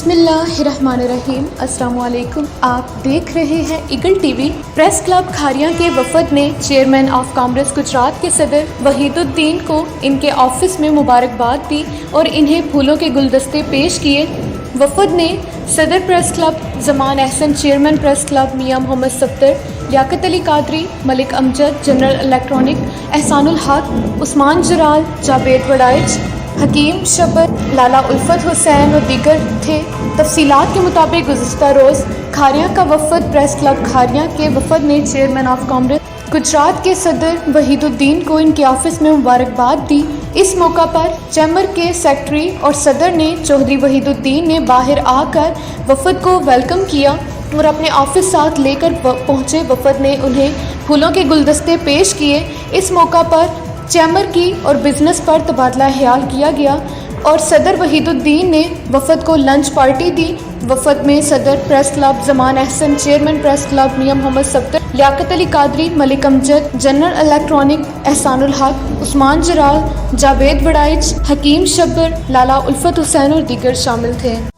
بسم اللہ الرحمن الرحیم۔ السلام علیکم۔ آپ دیکھ رہے ہیں Eagle TV. Press club Kharian کے وفد نے چیئرمین آف کانگریس گجرات کے صدر وحید الدین کو ان کے آفس میں مبارکباد دی اور انہیں پھولوں کے گلدستے پیش کیے۔ وفد نے صدر پریس کلب زمان احسن، چیئرمین پریس کلب میاں محمد صفدر، لیاقت علی قادری، ملک امجد، جنرل الیکٹرانک احسان الحق، عثمان جرال، جاوید وڑائچ، حکیم شبر، لالا الفت حسین اور دیگر تھے۔ تفصیلات کے مطابق گزشتہ روز کھاریاں کا وفد پریس کلب کھاریاں کے وفد نے چیئرمین آف کانگریس گجرات کے صدر وحید الدین کو ان کے آفس میں مبارکباد دی۔ اس موقع پر چیمبر کے سیکرٹری اور صدر نے چودھری وحید الدین نے باہر آ کر وفد کو ویلکم کیا اور اپنے آفس ساتھ لے کر پہنچے۔ وفد نے انہیں پھولوں کے گلدستے پیش کیے۔ اس موقع پر چیمبر کی اور بزنس پر تبادلہ خیال کیا گیا اور صدر وحید الدین نے وفد کو لنچ پارٹی دی۔ وفد میں صدر پریس کلب زمان احسن، چیئرمین پریس کلب میاں محمد صفدر، لیاقت علی قادری، ملک امجد، جنرل الیکٹرانک احسان الحق، عثمان جرال، جاوید وڑائچ، حکیم شبر، لالا الفت حسین اور دیگر شامل تھے۔